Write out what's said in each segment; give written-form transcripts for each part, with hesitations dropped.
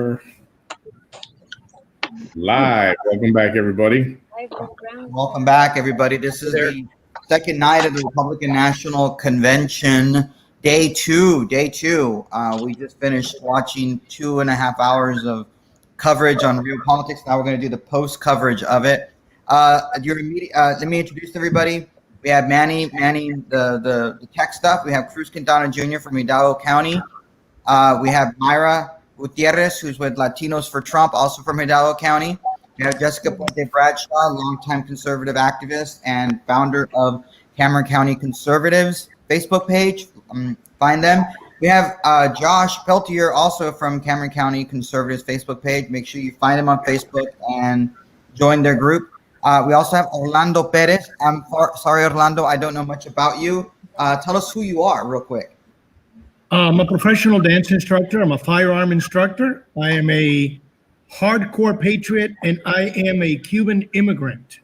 Live. Welcome back, everybody. Welcome back, everybody. This is the second night of the Republican National Convention, day two. We just finished watching 2.5 hours of coverage on Real Politics. Now we're going to do the post coverage of it. Let me introduce everybody. We have Manny manning the tech stuff. We have Cruz Quintana Jr. from Hidalgo County. We have Myra Gutierrez, who's with Latinos for Trump, also from Hidalgo County. We have Jessica Puente Bradshaw, longtime conservative activist and founder of Cameron County Conservatives Facebook page. Find them. We have Josh Peltier, also from Cameron County Conservatives Facebook page. Make sure you find him on Facebook and join their group. We also have Orlando Perez. I'm sorry, Orlando, I don't know much about you. Tell us who you are real quick. I'm a professional dance instructor. I'm a firearm instructor. I am a hardcore patriot, and I am a Cuban immigrant.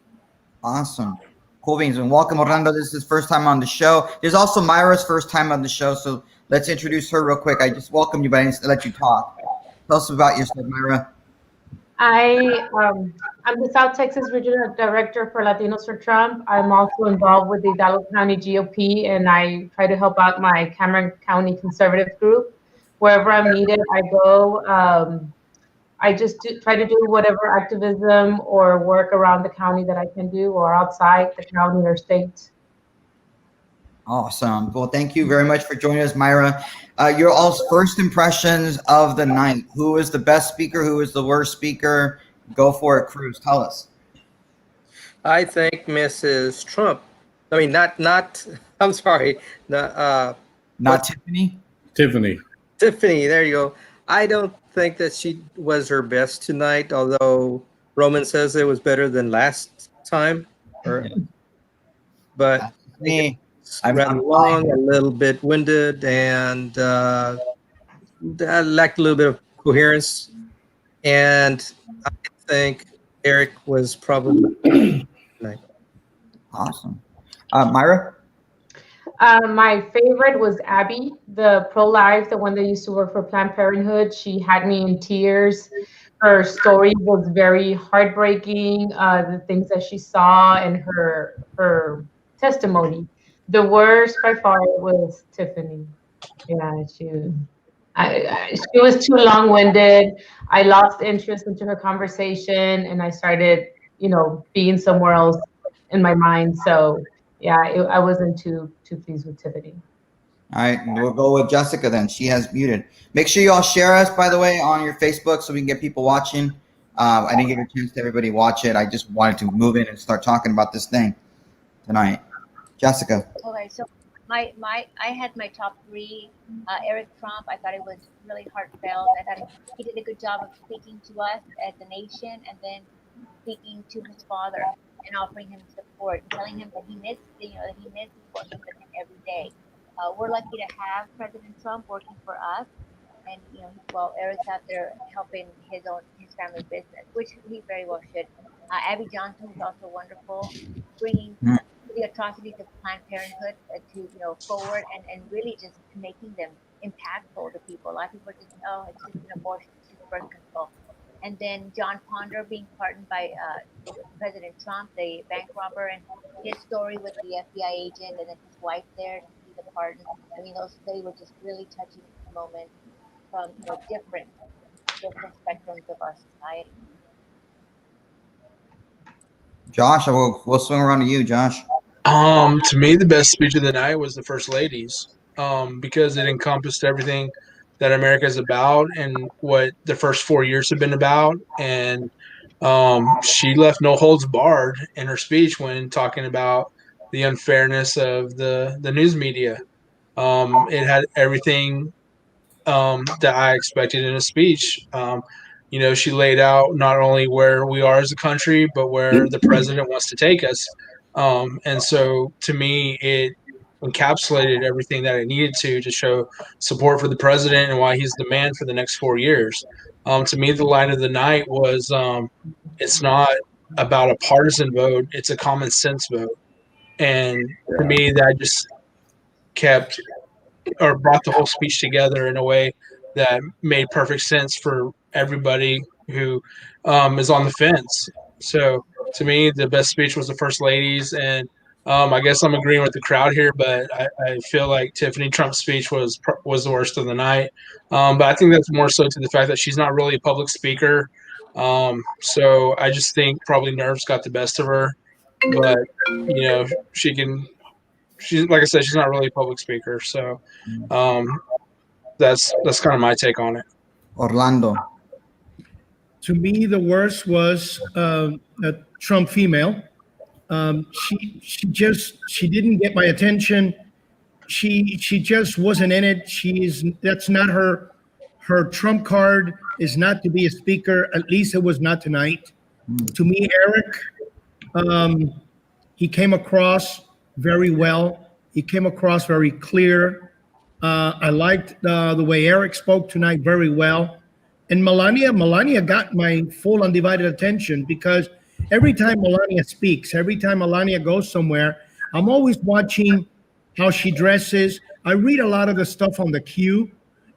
Awesome. Cool beans. And welcome, Orlando. This is his first time on the show. There's also Myra's first time on the show, so let's introduce her real quick. I just welcomed you, but I didn't let you talk. Tell us about yourself, Myra. I'm the South Texas Regional Director for Latinos for Trump. I'm also involved with the Hidalgo County GOP, and I try to help out my Cameron County Conservative group. Wherever I'm needed, I go. I just try to do whatever activism or work around the county that I can do, or outside the county or state. Awesome. Well, thank you very much for joining us, Myra. Your all's first impressions of the night. Who is the best speaker? Who is the worst speaker? Go for it, Cruz. Tell us. I think Mrs. Trump. I mean, not. I'm sorry. Not Tiffany. Tiffany. There you go. I don't think that she was her best tonight, although Roman says it was better than last time. But I'm long, a little bit winded, and I lacked a little bit of coherence. And I think Eric was probably tonight. Awesome. Myra? My favorite was Abby, the pro-life, the one that used to work for Planned Parenthood. She had me in tears. Her story was very heartbreaking, the things that she saw and her testimony. The worst by far was Tiffany. Yeah, she was too long-winded. I lost interest into her conversation, and I started, being somewhere else in my mind. So yeah, I wasn't too pleased with Tiffany. All right, we'll go with Jessica then. She has muted. Make sure you all share us, by the way, on your Facebook so we can get people watching. I didn't give a chance to everybody watch it. I just wanted to move in and start talking about this thing tonight. Jessica. Okay, so I had my top three. Eric Trump, I thought it was really heartfelt. I thought he did a good job of speaking to us as a nation, and then speaking to his father and offering him support, telling him that he misses working with him every day. We're lucky to have President Trump working for us, and Eric's out there helping his family business, which he very well should. Abby Johnson is also wonderful, bringing the atrocities of Planned Parenthood to forward and really just making them impactful to people. A lot of people just it's just an abortion, it's just birth control. And then John Ponder being pardoned by President Trump, the bank robber, and his story with the FBI agent and then his wife there to see the pardon. I mean, they were just really touching moments from different spectrums of our society. Josh, we'll swing around to you, Josh. To me, the best speech of the night was the First Lady's, because it encompassed everything that America is about and what the first 4 years have been about. And she left no holds barred in her speech when talking about the unfairness of the news media. It had everything that I expected in a speech. She laid out not only where we are as a country, but where the president wants to take us. And so to me, it encapsulated everything that it needed to show support for the president and why he's the man for the next 4 years. To me, the line of the night was it's not about a partisan vote. It's a common sense vote. And to me, that just brought the whole speech together in a way that made perfect sense for everybody who is on the fence. So to me, the best speech was the first lady's, and I guess I'm agreeing with the crowd here, but I feel like Tiffany Trump's speech was the worst of the night. But I think that's more so to the fact that she's not really a public speaker. So I just think probably nerves got the best of her. But she can. She's like I said, she's not really a public speaker. So that's kind of my take on it. Orlando. To me, the worst was a Trump female. She didn't get my attention. She just wasn't in it. That's not her trump card is not to be a speaker. At least it was not tonight. To me, Eric, he came across very well. He came across very clear. I liked the way Eric spoke tonight very well. And Melania got my full undivided attention because every time Melania speaks, every time Melania goes somewhere, I'm always watching how she dresses. I read a lot of the stuff on the Q,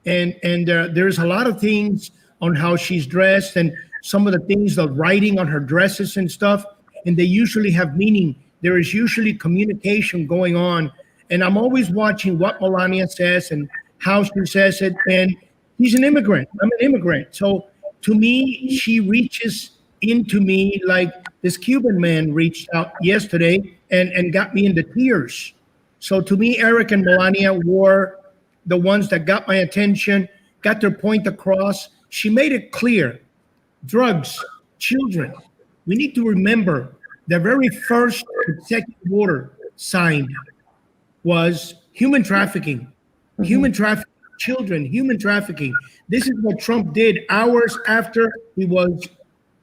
and there's a lot of things on how she's dressed and some of the things, the writing on her dresses and stuff, and they usually have meaning. There is usually communication going on, and I'm always watching what Melania says and how she says it, and he's an immigrant. I'm an immigrant. So to me, she reaches into me like this Cuban man reached out yesterday and got me into tears. So to me, Eric and Melania were the ones that got my attention, got their point across. She made it clear. Drugs, children. We need to remember the very first executive order signed was human trafficking. Human trafficking. Children, human trafficking. This is what Trump did hours after he was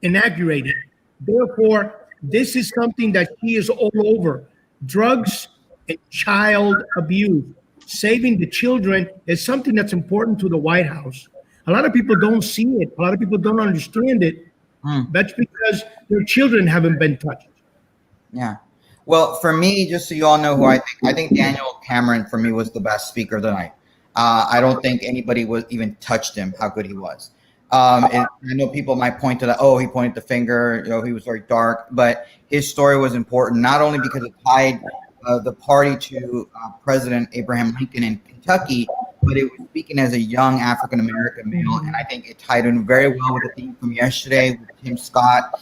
inaugurated. Therefore, this is something that he is all over. Drugs and child abuse. Saving the children is something that's important to the White House. A lot of people don't see it. A lot of people don't understand it. That's because their children haven't been touched. Yeah. Well, for me, just so you all know who I think Daniel Cameron for me was the best speaker of the night. I don't think anybody was even touched him, how good he was. And I know people might point to he pointed the finger, he was very dark, but his story was important, not only because it tied the party to President Abraham Lincoln in Kentucky, but it was speaking as a young African-American male. And I think it tied in very well with the theme from yesterday with Tim Scott,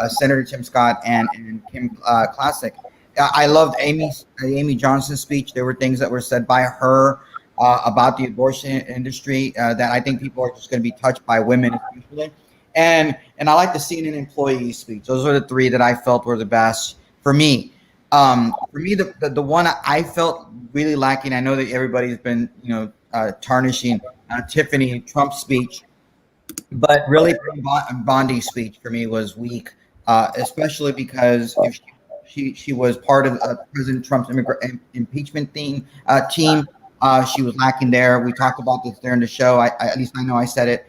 Senator Tim Scott and Kim Classic. I loved Amy Johnson's speech. There were things that were said by her about the abortion industry that I think people are just going to be touched by, women especially. And I like the CNN employee speech. Those are the three that I felt were the best for me. The one I felt really lacking, I know that everybody's been, tarnishing Tiffany Trump's speech, but really Bondi's speech for me was weak, especially because if she was part of President Trump's impeachment team. She was lacking there. We talked about this during the show. At least I know I said it.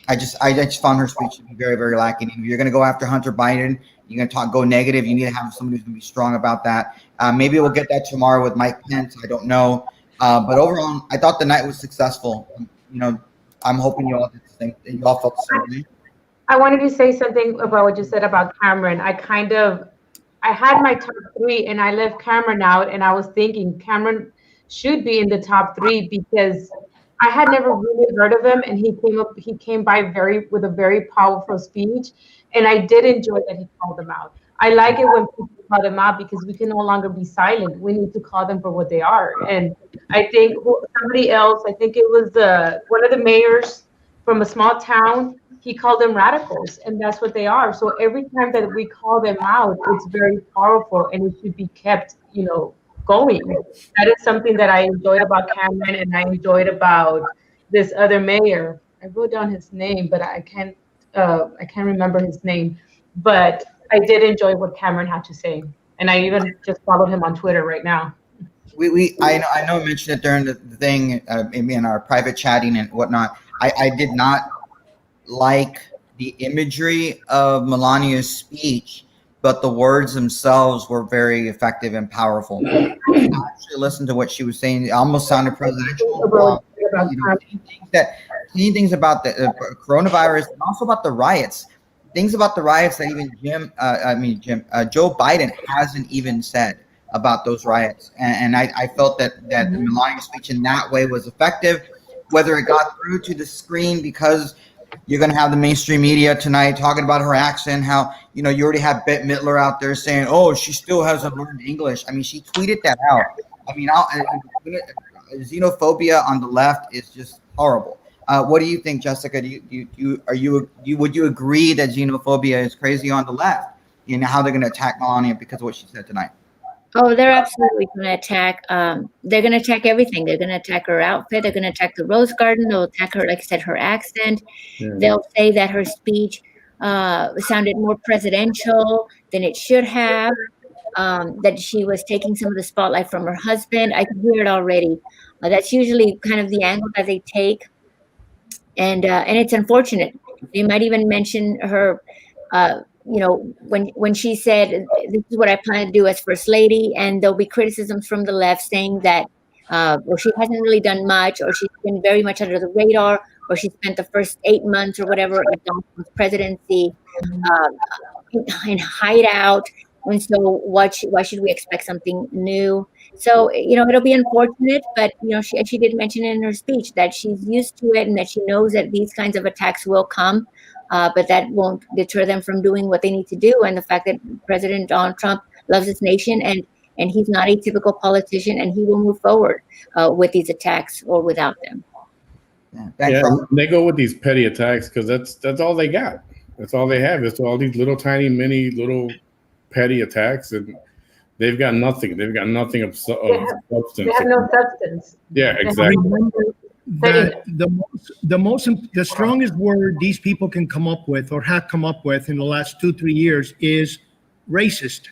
I just found her speech to be very, very lacking. If you're going to go after Hunter Biden, you're going to go negative. You need to have somebody who's going to be strong about that. Maybe we'll get that tomorrow with Mike Pence. I don't know. But overall, I thought the night was successful. I'm hoping you all did the same. You all felt the same way. I wanted to say something about what you said about Cameron. I had my top three and I left Cameron out, and I was thinking Cameron should be in the top three because I had never really heard of him, and he came by with a very powerful speech, and I did enjoy that he called them out. I like it when people call them out because we can no longer be silent. We need to call them for what they are. And I think somebody else, I think it was one of the mayors from a small town, he called them radicals, and that's what they are. So every time that we call them out, it's very powerful, and it should be kept, going. That is something that I enjoyed about Cameron, and I enjoyed about this other mayor. I wrote down his name, but I can't remember his name. But I did enjoy what Cameron had to say, and I even just followed him on Twitter right now. I know I mentioned it during the thing in our private chatting and whatnot. I did not like the imagery of Melania's speech, but the words themselves were very effective and powerful. I actually listened to what she was saying. It almost sounded presidential. about seeing things about the coronavirus and also about the riots. Things about the riots that even Joe Biden hasn't even said about those riots. And I felt that Melania's speech in that way was effective. Whether it got through to the screen because you're going to have the mainstream media tonight talking about her accent, how, you already have Bette Midler out there saying, oh, she still hasn't learned English. I mean, she tweeted that out. I mean, xenophobia on the left is just horrible. What do you think, Jessica? Would you agree that xenophobia is crazy on the left? How they're going to attack Melania because of what she said tonight? Oh, they're absolutely going to attack. They're going to attack everything. They're going to attack her outfit. They're going to attack the Rose Garden. They'll attack her, like I said, her accent. Yeah. They'll say that her speech sounded more presidential than it should have. That she was taking some of the spotlight from her husband. I can hear it already. That's usually kind of the angle that they take, and it's unfortunate. They might even mention her. When she said, this is what I plan to do as first lady, and there'll be criticisms from the left saying that, or she hasn't really done much, or she's been very much under the radar, or she spent the first 8 months or whatever of Donald Trump's presidency in hideout. And so why should we expect something new? So, it'll be unfortunate, but, she did mention in her speech that she's used to it and that she knows that these kinds of attacks will come. But that won't deter them from doing what they need to do. And the fact that President Donald Trump loves his nation and he's not a typical politician, and he will move forward with these attacks or without them. Yeah, they go with these petty attacks because that's all they got. That's all they have. It's all these little tiny mini little petty attacks, and they've got nothing. They've got nothing of substance. They have no substance. Yeah, exactly. The strongest word these people can come up with or have come up with in the last 2-3 years is racist.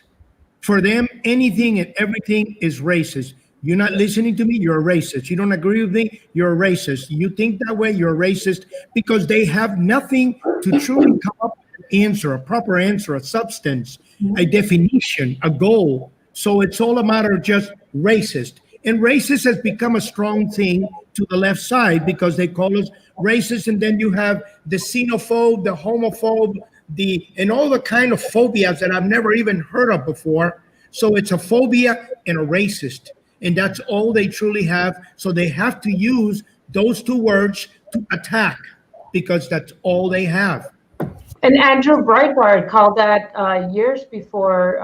For them, anything and everything is racist. You're not listening to me, you're a racist. You don't agree with me, you're a racist. You think that way, you're a racist, because they have nothing to truly come up with an answer, a proper answer, a substance, a definition, a goal. So it's all a matter of just racist. And racist has become a strong thing to the left side because they call us racist. And then you have the xenophobe, the homophobe, and all the kind of phobias that I've never even heard of before. So it's a phobia and a racist. And that's all they truly have. So they have to use those two words to attack because that's all they have. And Andrew Breitbart called that years before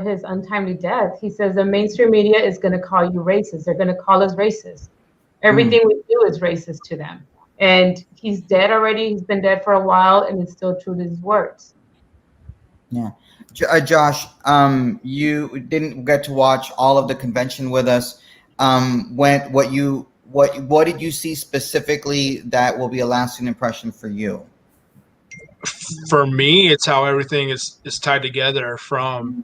his untimely death. He says the mainstream media is going to call you racist. They're going to call us racist. Everything we do is racist to them. And he's dead already. He's been dead for a while, and it's still true to his words. Yeah. Josh, you didn't get to watch all of the convention with us. What did you see specifically that will be a lasting impression for you? For me, it's how everything is tied together from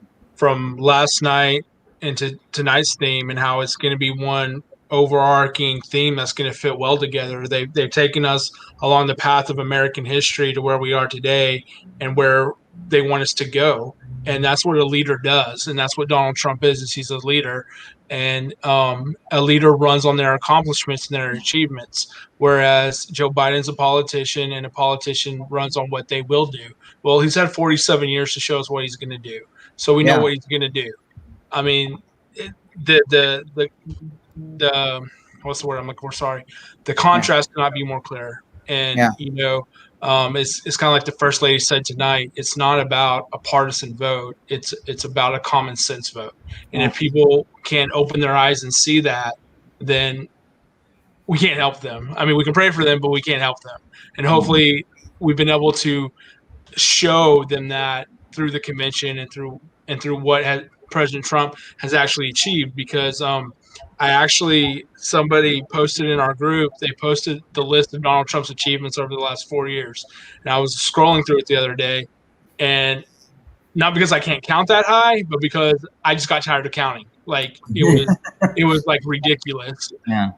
last night into tonight's theme, and how it's going to be one overarching theme that's going to fit well together. They've taken us along the path of American history to where we are today and where they want us to go. And that's what a leader does. And that's what Donald Trump is he's a leader. And a leader runs on their accomplishments and their achievements, whereas Joe Biden's a politician, and a politician runs on what they will do. Well, he's had 47 years to show us what he's going to do. So we know what he's going to do. I mean, the what's the word I'm looking for? Sorry. The contrast cannot be more clear. And, it's kind of like the First Lady said tonight. It's not about a partisan vote. It's about a common sense vote. And if people can't open their eyes and see that, then we can't help them. I mean, we can pray for them, but we can't help them. And hopefully we've been able to show them that through the convention and through what President Trump has actually achieved, because somebody posted in our group, they posted the list of Donald Trump's achievements over the last 4 years. And I was scrolling through it the other day, and not because I can't count that high, but because I just got tired of counting. Like it was like ridiculous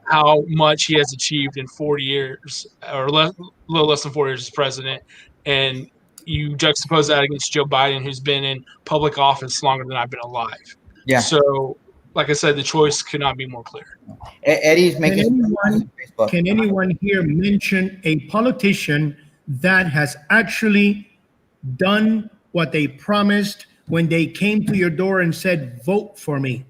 how much he has achieved in 40 years, or a little less than 4 years as president. And you juxtapose that against Joe Biden, who's been in public office longer than I've been alive. Yeah. So like I said, the choice could not be more clear. Eddie's making Facebook. Can anyone here mention a politician that has actually done what they promised when they came to your door and said, vote for me?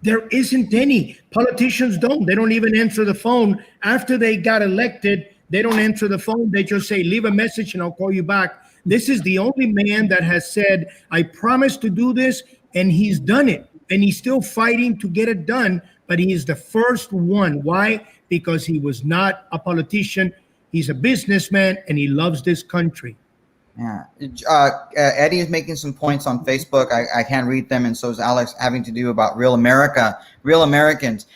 There isn't any. Politicians don't. They don't even answer the phone. After they got elected, they don't answer the phone. They just say, leave a message and I'll call you back. This is the only man that has said, I promised to do this, and he's done it. And he's still fighting to get it done, but he is the first one. Why? Because he was not a politician. He's a businessman, and he loves this country. Yeah. Eddie is making some points on Facebook. I can't read them, and so is Alex, having to do about real America, real Americans.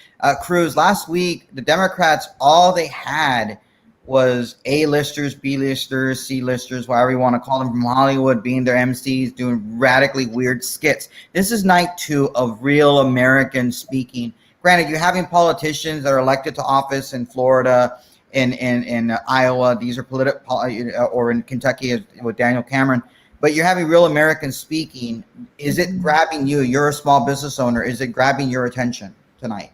Cruz, last week, the Democrats, all they had was A-listers, B-listers, C-listers, whatever you want to call them, from Hollywood, being their MCs, doing radically weird skits. This is night 2 of real Americans speaking. Granted, you're having politicians that are elected to office in Florida, in Iowa, these are political, or in Kentucky with Daniel Cameron, but you're having real Americans speaking. Is it grabbing you? You're a small business owner. Is it grabbing your attention tonight?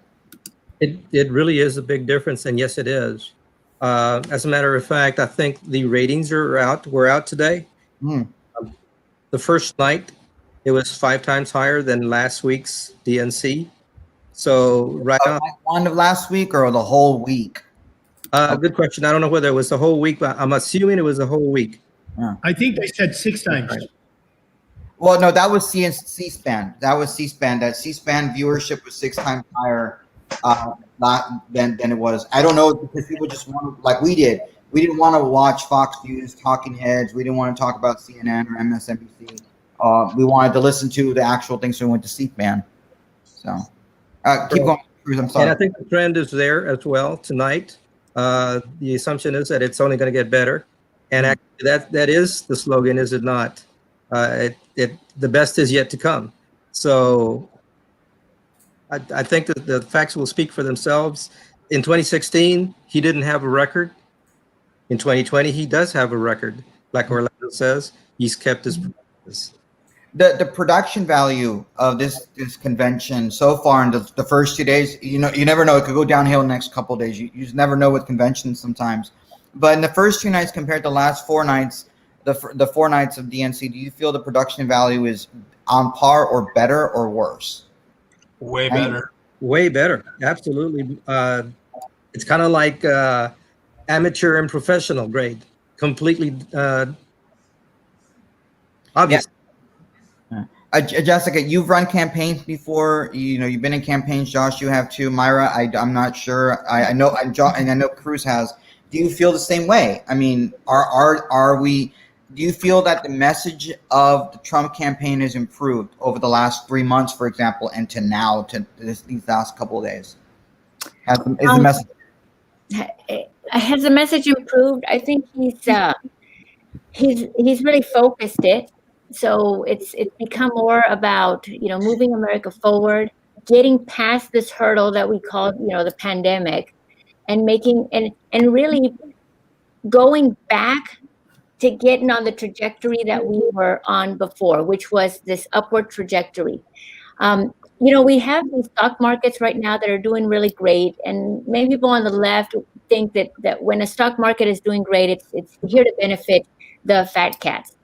It really is a big difference, and yes, it is. As a matter of fact, I think the ratings are out. We're out today. The first night, it was 5 times higher than last week's DNC. So right now, one of last week or the whole week? Good question. I don't know whether it was the whole week, but I'm assuming it was the whole week. I think they said 6 times. Well, no, that was C-SPAN. That was C-SPAN. That C-SPAN viewership was 6 times higher than it was. I don't know, because people just want, like we did. We didn't want to watch Fox News, Talking Heads. We didn't want to talk about CNN or MSNBC. We wanted to listen to the actual things, so we went to C-SPAN. So keep going, Cruz. I'm sorry. And I think the trend is there as well tonight. The assumption is that it's only going to get better, and actually that is the slogan, is it not? The best is yet to come. So I think that the facts will speak for themselves. In 2016, he didn't have a record. In 2020, he does have a record. Like Orlando says, he's kept his promises. The production value of this convention so far in the first 2 days, you never know. It could go downhill the next couple of days. You just never know with conventions sometimes. But in the first 2 nights compared to the last 4 nights, the 4 nights of DNC, do you feel the production value is on par or better or worse? Way better. Way better. Absolutely. It's kind of like amateur and professional grade. Completely obvious. Yeah. Jessica, you've run campaigns before. You've been in campaigns. Josh, you have too. Myra, I'm not sure. I know Cruz has. Do you feel the same way? I mean, are we? Do you feel that the message of the Trump campaign has improved over the last 3 months, for example, and to now, to these last couple of days? Has the message? Has the message improved? I think he's really focused it. So it's become more about, moving America forward, getting past this hurdle that we call, the pandemic, and making and really going back to getting on the trajectory that we were on before, which was this upward trajectory. We have these stock markets right now that are doing really great, and many people on the left think that when a stock market is doing great, it's here to benefit the fat cats,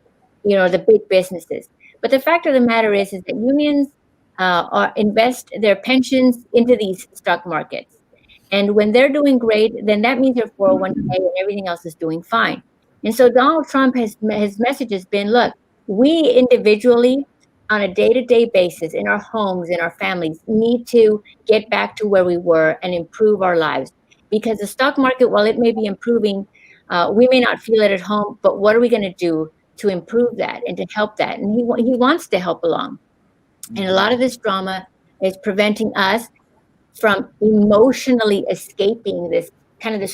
the big businesses. But the fact of the matter is that unions invest their pensions into these stock markets, and when they're doing great, then that means their 401k and everything else is doing fine. And so Donald Trump his message has been, look, we individually, on a day-to-day basis, in our homes, in our families, need to get back to where we were and improve our lives. Because the stock market, while it may be improving, we may not feel it at home, but what are we going to do to improve that and to help that? And he wants to help along. And a lot of this drama is preventing us from emotionally escaping this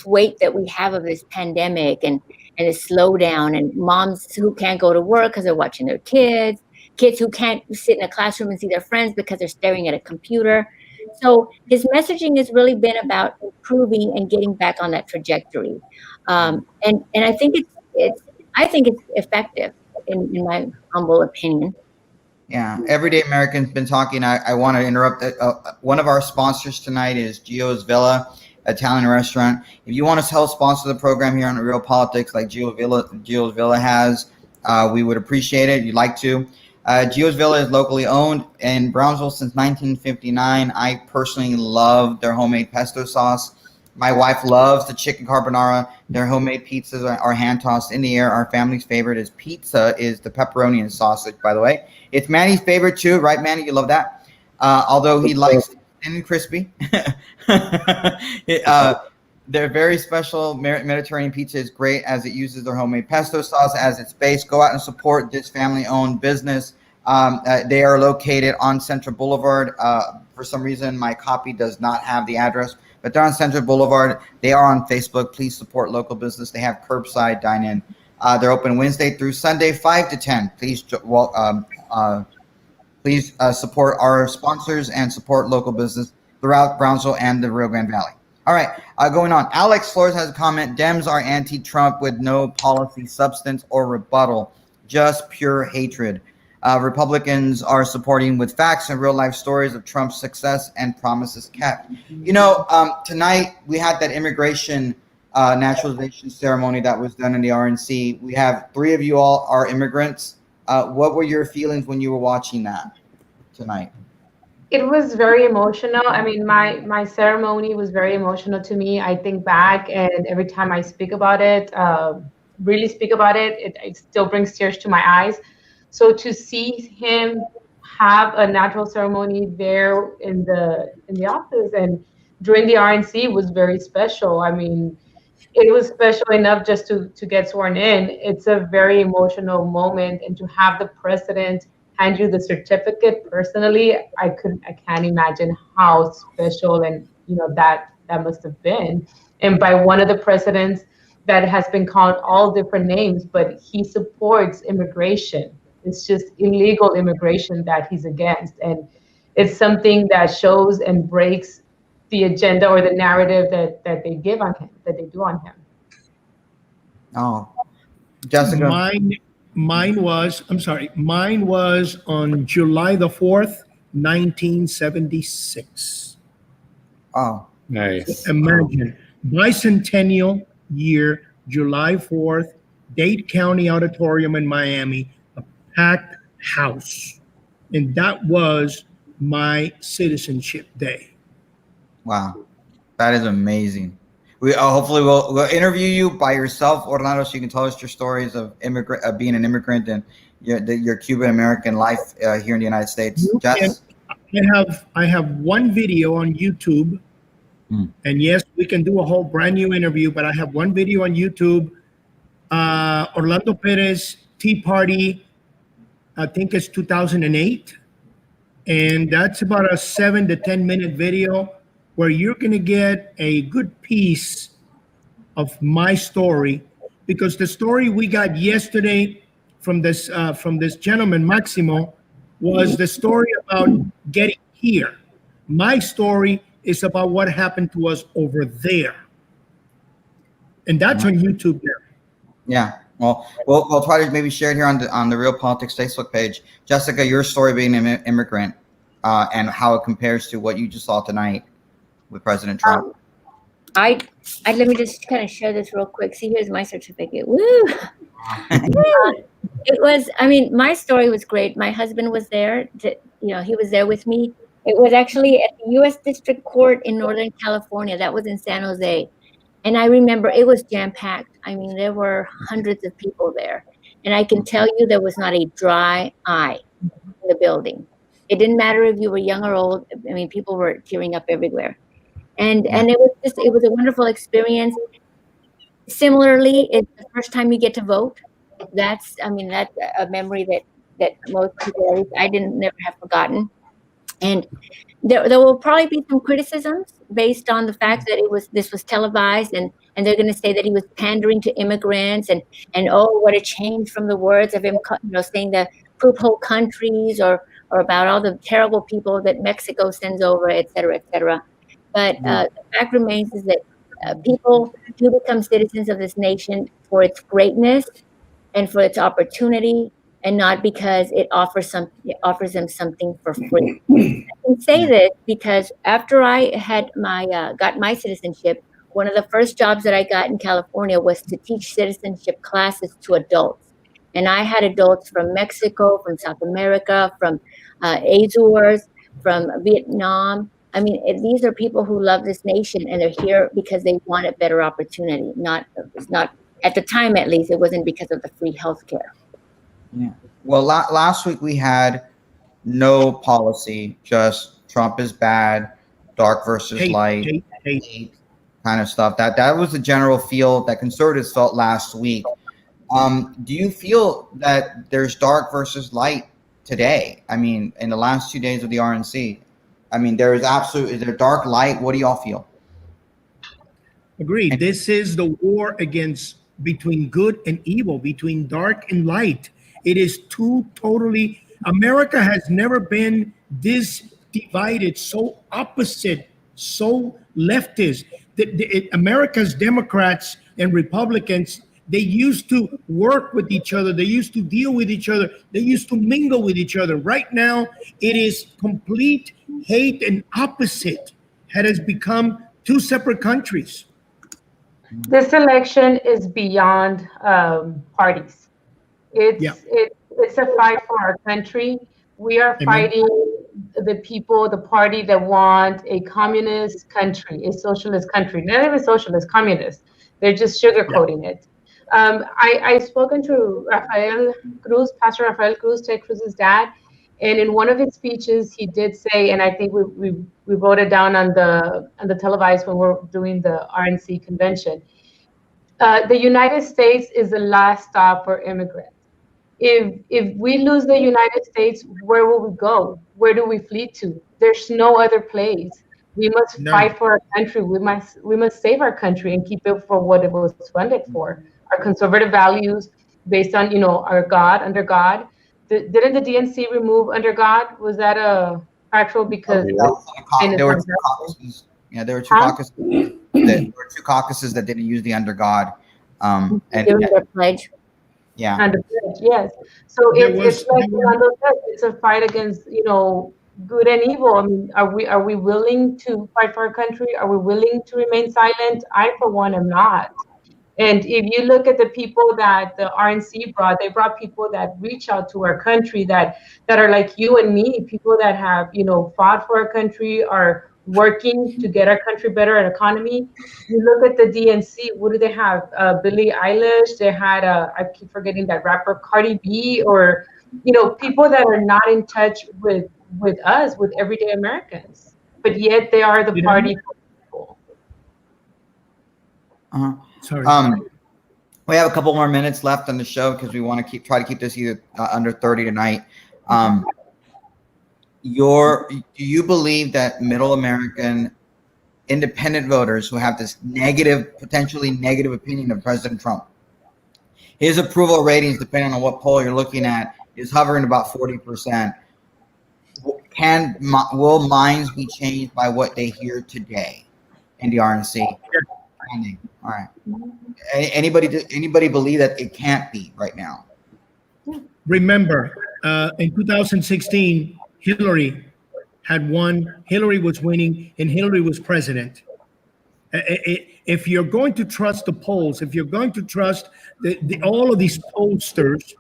weight that we have of this pandemic and a slowdown, and moms who can't go to work because they're watching their kids who can't sit in a classroom and see their friends because they're staring at a computer. So his messaging has really been about improving and getting back on that trajectory. And I think it's effective in my humble opinion. Yeah, Everyday American's been talking. I want to interrupt. One of our sponsors tonight is Gio's Villa Italian restaurant. If you want to help sponsor the program here on Real Politics, like Gio's Villa has, we would appreciate it. If you'd like to. Gio's Villa is locally owned in Brownsville since 1959. I personally love their homemade pesto sauce. My wife loves the chicken carbonara. Their homemade pizzas are hand tossed in the air. Our family's favorite is the pepperoni and sausage, by the way. It's Manny's favorite too, right, Manny? You love that? Although he likes thin and crispy. Their very special Mediterranean pizza is great as it uses their homemade pesto sauce as its base. Go out and support this family-owned business. They are located on Central Boulevard. For some reason, my copy does not have the address, but they're on Central Boulevard. They are on Facebook. Please support local business. They have curbside dine-in. They're open Wednesday through Sunday, 5 to 10. Please support our sponsors and support local business throughout Brownsville and the Rio Grande Valley. All right, going on. Alex Flores has a comment. Dems are anti-Trump with no policy, substance, or rebuttal, just pure hatred. Republicans are supporting with facts and real-life stories of Trump's success and promises kept. Tonight we had that immigration naturalization ceremony that was done in the RNC. We have 3 of you all are immigrants. What were your feelings when you were watching that tonight? It was very emotional. I mean, my ceremony was very emotional to me. I think back, and every time I speak about it, really speak about it, it still brings tears to my eyes. So to see him have a natural ceremony there in the office and during the RNC was very special. I mean, it was special enough just to get sworn in. It's a very emotional moment, and to have the president hand you the certificate personally, I can't imagine how special and that must have been. And by one of the presidents that has been called all different names, but he supports immigration. It's just illegal immigration that he's against, and it's something that shows and breaks the agenda or the narrative that they give on him, that they do on him. Oh, Jessica. Mine was on July the 4th, 1976. Oh, nice. Imagine, bicentennial year, July 4th, Dade County Auditorium in Miami, a packed house. And that was my citizenship day. Wow. That is amazing. We hopefully we'll interview you by yourself, Orlando, so you can tell us your stories of being an immigrant and your Cuban American life here in the United States. Jess? I have one video on YouTube, and yes, we can do a whole brand new interview. But I have one video on YouTube. Orlando Perez Tea Party, I think it's 2008, and that's about a 7 to 10 minute video where you're going to get a good piece of my story, because the story we got yesterday from this gentleman, Maximo, was the story about getting here. My story is about what happened to us over there. And that's on YouTube there. Yeah. Well, we'll try to maybe share it here on the Real Politics Facebook page. Jessica, your story being an immigrant and how it compares to what you just saw tonight with President Trump. I let me just kind of share this real quick. See, here's my certificate. Woo! It was, I mean, my story was great. My husband was there. He was there with me. It was actually at the U.S. District Court in Northern California. That was in San Jose. And I remember it was jam-packed. I mean, there were hundreds of people there. And I can tell you there was not a dry eye in the building. It didn't matter if you were young or old. I mean, people were tearing up everywhere. And it was a wonderful experience. Similarly, it's the first time you get to vote. That's a memory that most people, I never have forgotten. And there will probably be some criticisms based on the fact that this was televised, and they're going to say that he was pandering to immigrants, and oh, what a change from the words of him, saying the poop hole countries or about all the terrible people that Mexico sends over, et cetera, et cetera. But the fact remains is that people do become citizens of this nation for its greatness and for its opportunity and not because it offers them something for free. I can say this because after I had got my citizenship, one of the first jobs that I got in California was to teach citizenship classes to adults. And I had adults from Mexico, from South America, from Azores, from Vietnam. I mean, these are people who love this nation, and they're here because they want a better opportunity. It's not at the time, at least, it wasn't because of the free healthcare. Yeah. Well, last week we had no policy, just Trump is bad, dark versus light, hate kind of stuff. That was the general feel that conservatives felt last week. Do you feel that there's dark versus light today? I mean, in the last 2 days of the RNC, I mean, is there dark light? What do y'all feel? Agreed. This is the war between good and evil, between dark and light. It is America has never been this divided, so opposite, so leftist. America's Democrats and Republicans, they used to work with each other. They used to deal with each other. They used to mingle with each other. Right now, it is complete hate and opposite. It has become two separate countries. This election is beyond parties. It's a fight for our country. We are fighting the people, the party that want a communist country, a socialist country. Not even socialist, communist. They're just sugarcoating it. I've spoken to Rafael Cruz, Pastor Rafael Cruz, Ted Cruz's dad, and in one of his speeches, he did say, and I think we wrote it down on the televised when we're doing the RNC convention. The United States is the last stop for immigrants. If we lose the United States, where will we go? Where do we flee to? There's no other place. We must fight for our country. We must save our country and keep it for what it was funded for. Our conservative values based on, our God, under God. Didn't the DNC remove under God? Was that a factual? Because there were two caucuses. Yeah, there were two caucuses. There were two caucuses that didn't use the under God. And their pledge. Yeah. Under pledge, yes. So it's like it's a fight against, good and evil. I mean, are we willing to fight for our country? Are we willing to remain silent? I, for one, am not. And if you look at the people that the RNC brought, they brought people that reach out to our country, that are like you and me, people that have, fought for our country, are working to get our country better at economy. You look at the DNC, what do they have? Billie Eilish, they had, I keep forgetting that rapper, Cardi B, or, people that are not in touch with us, with everyday Americans, but yet they are the party for people. Sorry. We have a couple more minutes left on the show because we want to try to keep this either under 30 tonight. Do you believe that middle American independent voters who have this potentially negative opinion of President Trump, his approval ratings, depending on what poll you're looking at, is hovering about 40%. Will minds be changed by what they hear today in the RNC? All right. Anybody believe that it can't be right now? Remember, in 2016, Hillary had won. Hillary was winning, and Hillary was president. If you're going to trust the polls, if you're going to trust all of these pollsters,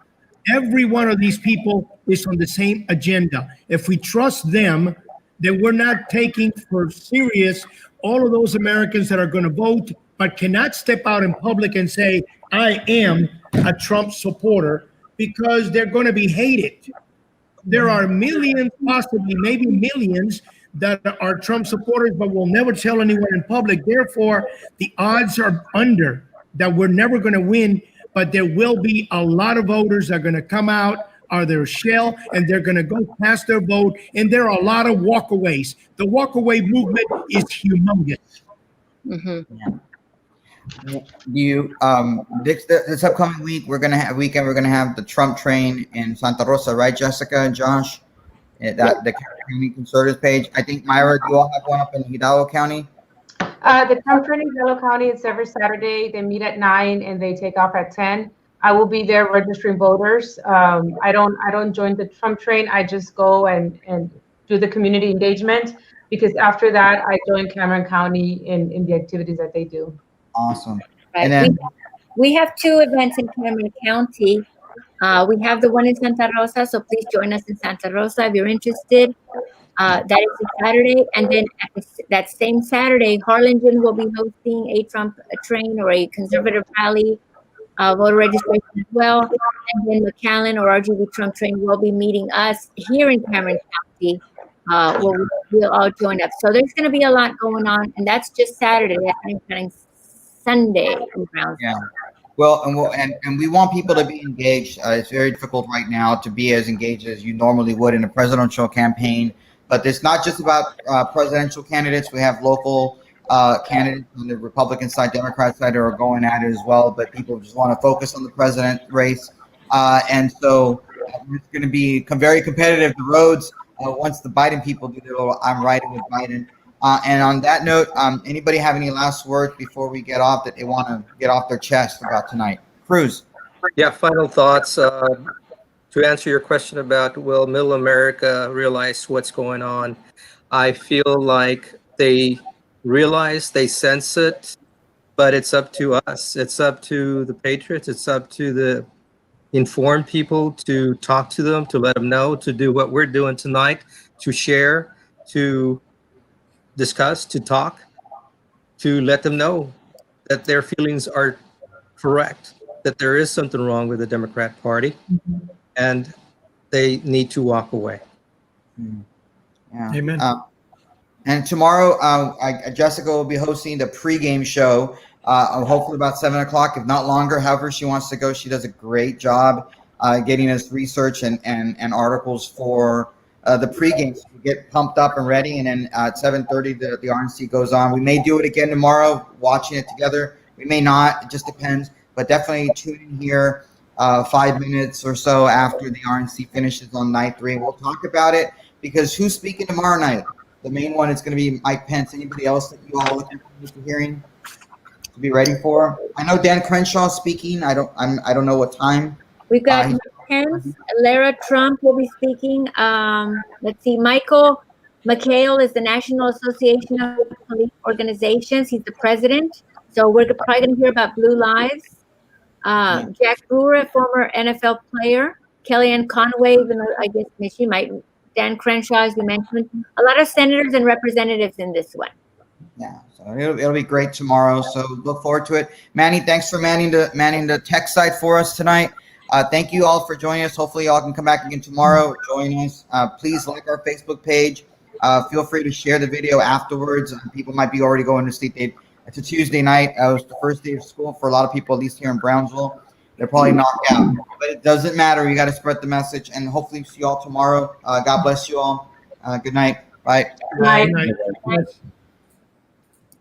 every one of these people is on the same agenda. If we trust them, then we're not taking for serious all of those Americans that are going to vote but cannot step out in public and say, I am a Trump supporter, because they're going to be hated. There are millions, possibly maybe millions, that are Trump supporters, but will never tell anyone in public. Therefore, the odds are under that we're never going to win, but there will be a lot of voters that are going to come out of their shell, and they're going to go cast their vote, and there are a lot of walkaways. The walkaway movement is humongous. Mm-hmm. Yeah. This upcoming week, we're gonna have the Trump train in Santa Rosa, right, Jessica and Josh? The County Conservatives page. I think, Myra, do you all have one up in Hidalgo County? The Trump train in Hidalgo County is every Saturday. They meet at 9 and they take off at 10. I will be there registering voters. I don't join the Trump train. I just go and do the community engagement, because after that I join Cameron County in the activities that they do. Awesome. Right. And then We have two events in Cameron County. We have the one in Santa Rosa, so please join us in Santa Rosa if you're interested. That is a Saturday, and then that same Saturday, Harlingen will be hosting a Trump train or a conservative rally, voter registration as well. And then McAllen or RGB Trump train will be meeting us here in Cameron County. We'll all join up. So there's going to be a lot going on, and that's just Saturday. That's not including Sunday in Brownsville. yeah. Well, and we want people to be engaged. It's very difficult right now to be as engaged as you normally would in a presidential campaign. But it's not just about presidential candidates. We have local candidates on the Republican side, Democrat side, who are going at it as well. But people just want to focus on the president race. And so it's going to be very competitive. The roads, once the Biden people do their little I'm riding with Biden. And on that note, anybody have any last words before we get off that they want to get off their chest about tonight? Cruz. Yeah, final thoughts. To answer your question about will Middle America realize what's going on, I feel like they realize, they sense it, but it's up to us. It's up to the patriots. It's up to the informed people to talk to them, to let them know, to do what we're doing tonight, to share, to discuss, to talk, to let them know that their feelings are correct, that there is something wrong with the Democrat Party, and they need to walk away. Yeah. Amen. And tomorrow, Jessica will be hosting the pregame show, hopefully about 7 o'clock, if not longer. However she wants to go, she does a great job getting us research and articles for the pregame, so we get pumped up and ready. And then at 7:30, the RNC goes on. We may do it again tomorrow, watching it together. We may not. It just depends. But definitely tune in here 5 minutes or so after the RNC finishes on night 3. We'll talk about it, because who's speaking tomorrow night? The main one is going to be Mike Pence. Anybody else that you all are looking forward to hearing, to be ready for? I know Dan Crenshaw speaking. I don't know what time. We've got Mike Pence, Lara Trump will be speaking. Let's see, Michael McHale is the National Association of Police Organizations. He's the president. So we're probably going to hear about Blue Lives. Jack Brewer, a former NFL player. Kellyanne Conway, even though I guess she might. Dan Crenshaw, as you mentioned. A lot of senators and representatives in this one. Yeah, so it'll be great tomorrow. So look forward to it. Manny, thanks for manning the tech side for us tonight. Thank you all for joining us. Hopefully y'all can come back again tomorrow, join us. Please like our Facebook page. Feel free to share the video afterwards. People might be already going to sleep. It's a Tuesday night. It was the first day of school for a lot of people, at least here in Brownsville. They're probably knocked out, but it doesn't matter. You got to spread the message, and hopefully see you all tomorrow. God bless you all. Good night. Bye. Good night. Good night.